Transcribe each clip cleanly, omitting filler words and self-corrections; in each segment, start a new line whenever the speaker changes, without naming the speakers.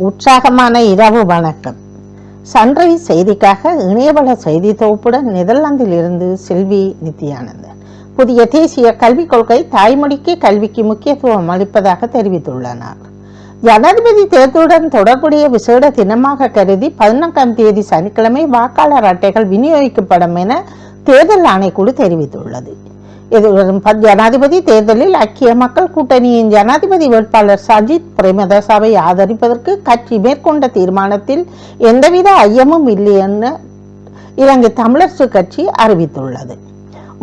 உற்சாகமான இரவு வணக்கம். சன்ரைஸ் செய்திக்காக இணையவள செய்தி தொகுப்புடன் நெதர்லாந்தில் இருந்து செல்வி நித்யானந்தன். புதிய தேசிய கல்விக் கொள்கை தாய்மொழிக்கு கல்விக்கு முக்கியத்துவம் அளிப்பதாக தெரிவித்துள்ளனர். ஜனாதிபதி தேர்தலுடன் தொடர்புடைய விசேட தினமாக கருதி 14ஆம் தேதி சனிக்கிழமை வாக்காளர் அட்டைகள் விநியோகிக்கப்படும் என தேர்தல் ஆணைக்குழு தெரிவித்துள்ளது. எதிர்வரும் ஜனாதிபதி தேர்தலில் ஐக்கிய மக்கள் கூட்டணியின் ஜனாதிபதி வேட்பாளர் சஜித் பிரேமதாசவை ஆதரிப்பதற்கு கட்சி மேற்கொண்ட தீர்மானத்தில் எந்தவித ஐயமும் இல்லை என இலங்கை தமிழரசு கட்சி அறிவித்துள்ளது.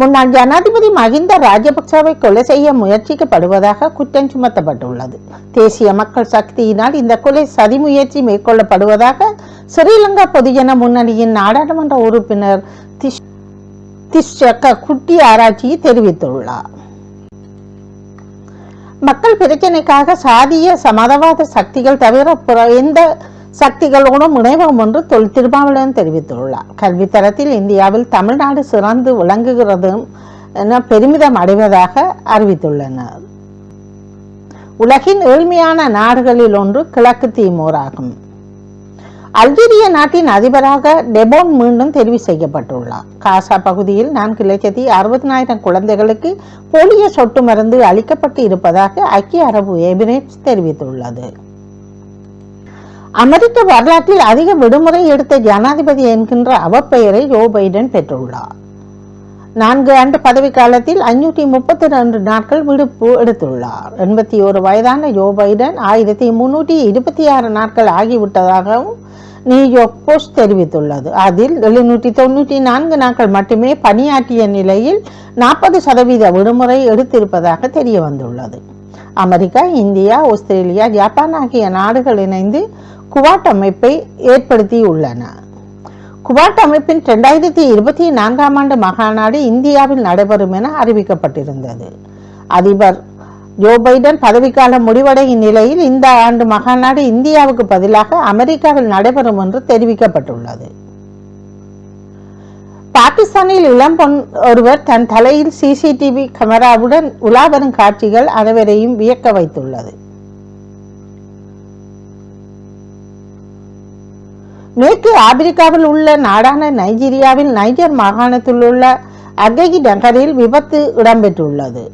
முன்னாள் ஜனாதிபதி மஹிந்த ராஜபக்சவை கொலை செய்ய முயற்சிக்கப்படுவதாக குற்றம் சுமத்தப்பட்டுள்ளது. தேசிய மக்கள் சக்தியினால் இந்த கொலை சதி முயற்சி மேற்கொள்ளப்படுவதாக ஸ்ரீலங்கா பொதுஜன முன்னணியின் நாடாளுமன்ற உறுப்பினர் திஸ்ஸக்க குட்டி ஆராய்ச்சி தெரிவித்துள்ளார். மக்கள் பிரச்சினைக்காக சாதிய சமதவாத சக்திகள் தவிர எந்த சக்திகளோடும் இணைவோம் என்று தொல் திருமாவளவன் தெரிவித்துள்ளார். கல்வி தரத்தில் இந்தியாவில் தமிழ்நாடு சிறந்து விளங்குகிறது என பெருமிதம் அடைவதாக அறிவித்துள்ளனர். உலகின் ஏழ்மையான நாடுகளில் ஒன்று கிழக்கு தீமோர் ஆகும். அல்ஜீரிய நாட்டின் அதிபராக டெபோன் மீண்டும் தெரிவு செய்யப்பட்டுள்ளார். காசா பகுதியில் 4,60,000 குழந்தைகளுக்கு போலியோ சொட்டு மருந்து அளிக்கப்பட்டு இருப்பதாக ஐக்கிய அரபு எமிரேட்ஸ் தெரிவித்துள்ளது. அமெரிக்க வரலாற்றில் அதிக விடுமுறை எடுத்த ஜனாதிபதி என்கின்ற அவப்பெயரை ஜோ பைடன் பெற்றுள்ளார். 4 ஆண்டு பதவி காலத்தில் 532 நாட்கள் விடுப்பு எடுத்துள்ளார். 81 வயதான ஜோ பைடன் 1326 நாட்கள் ஆகிவிட்டதாகவும் நியூயார்க் போஸ்ட் தெரிவித்துள்ளது. அதில் 794 நாட்கள் மட்டுமே பணியாற்றிய நிலையில் 40% விடுமுறை எடுத்திருப்பதாக தெரிய வந்துள்ளது. அமெரிக்கா, இந்தியா, ஆஸ்திரேலியா, ஜப்பான் ஆகிய நாடுகள் இணைந்து குவாட் அமைப்பை ஏற்படுத்தியுள்ளன. குவாட் அமைப்பின் 2024ஆம் ஆண்டு மகாநாடு இந்தியாவில் நடைபெறும் என அறிவிக்கப்பட்டிருந்தது. அதிபர் ஜோ பைடன் பதவிக்காலம் முடிவடையும் நிலையில் இந்த ஆண்டு மகாநாடு இந்தியாவுக்கு பதிலாக அமெரிக்காவில் நடைபெறும் என்று தெரிவிக்கப்பட்டுள்ளது. பாகிஸ்தானில் இளம் பெண் ஒருவர் தன் தலையில் சிசிடிவி கேமராவுடன் உலாவரும் காட்சிகள் அனைவரையும் வியக்க வைத்துள்ளது. மேற்கு ஆப்பிரிக்காவில் உள்ள நாடான நைஜீரியாவில் நைஜர் மாகாணத்தில் உள்ள அககி நகரில் விபத்து இடம்பெற்றுள்ளது.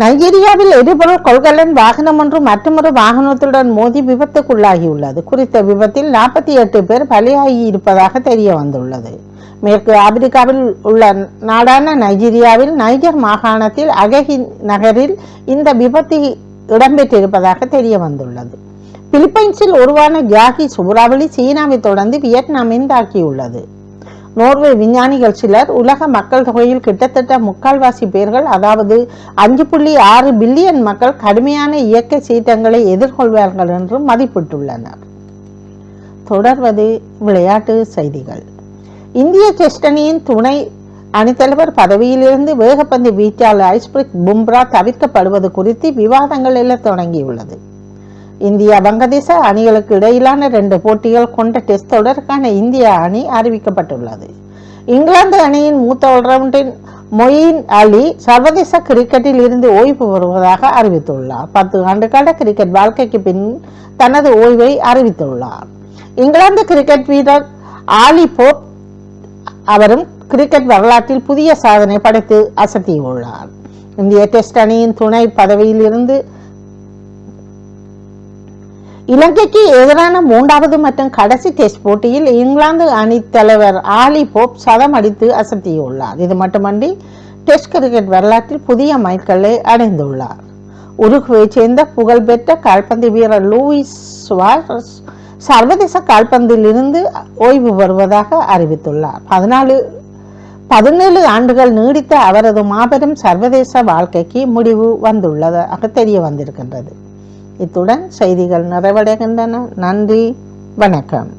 நைஜீரியாவில் எரிபொருள் கொள்கலன் வாகனம் ஒன்று மற்றொரு வாகனத்துடன் மோதி விபத்துக்குள்ளாகியுள்ளது. குறித்த விபத்தில் 48 பேர் பலியாகி இருப்பதாக தெரிய வந்துள்ளது. மேற்கு ஆப்பிரிக்காவில் உள்ள நாடான நைஜீரியாவில் நைஜர் மாகாணத்தில் அககி நகரில் இந்த விபத்து இடம்பெற்றிருப்பதாக தெரிய வந்துள்ளது. பிலிப்பைன்ஸில் உருவான ஜாகி சூறாவளி சீனாவை தொடர்ந்து வியட்நாமை தாக்கியுள்ளது. நோர்வே விஞ்ஞானிகள் சிலர் உலக மக்கள் தொகையில் கிட்டத்தட்ட 3/4 பேர்கள், அதாவது 5.6 பில்லியன் மக்கள் கடுமையான இயற்கை சீற்றங்களை எதிர்கொள்வார்கள் என்று மதிப்பிட்டுள்ளனர். தொடர்வது விளையாட்டு செய்திகள். இந்திய டெஸ்ட் அணியின் துணை அணித்தலைவர் பதவியிலிருந்து வேகப்பந்து வீச்சாளர் ஐஸ்பிரித் பும்ரா தவிர்க்கப்படுவது குறித்து விவாதங்கள் எல்லாம் தொடங்கியுள்ளது. இந்தியா வங்கதேச அணிகளுக்கு இடையிலான 2 போட்டிகள் கொண்ட டெஸ்ட் தொடருக்கான இந்திய அணி அறிவிக்கப்பட்டுள்ளது. இங்கிலாந்து அணியின் மூத்த ஆல்ரவுண்டர் மொயின் அலி சர்வதேச கிரிக்கெட்டில் இருந்து ஓய்வு பெறுவதாக அறிவித்துள்ளார். 10 ஆண்டுகால கிரிக்கெட் வாழ்க்கைக்கு பின் தனது ஓய்வை அறிவித்துள்ளார். இங்கிலாந்து கிரிக்கெட் வீரர் ஆலி போப் அவரும் கிரிக்கெட் வரலாற்றில் புதிய சாதனை படைத்து அசத்தியுள்ளார். இந்திய டெஸ்ட் அணியின் துணை பதவியில் இருந்து இலங்கைக்கு எதிரான 3வது மற்றும் கடைசி டெஸ்ட் போட்டியில் இங்கிலாந்து அணி தலைவர் ஆலி போப் சதம் அடித்து அசத்தியுள்ளார். இது மட்டுமன்றி டெஸ்ட் கிரிக்கெட் வரலாற்றில் புதிய மைல்கல்லை அடைந்துள்ளார். உருகுவையை சேர்ந்த புகழ்பெற்ற கால்பந்து வீரர் லூயிஸ் சுவாரஸ் சர்வதேச கால்பந்தில் இருந்து ஓய்வு பெறுவதாக அறிவித்துள்ளார். 17 ஆண்டுகள் நீடித்த அவரது மாபெரும் சர்வதேச வாழ்க்கைக்கு முடிவு வந்துள்ளதாக தெரிய வந்திருக்கின்றது. இத்துடன் செய்திகள் நிறைவடைகின்றன. நன்றி, வணக்கம்.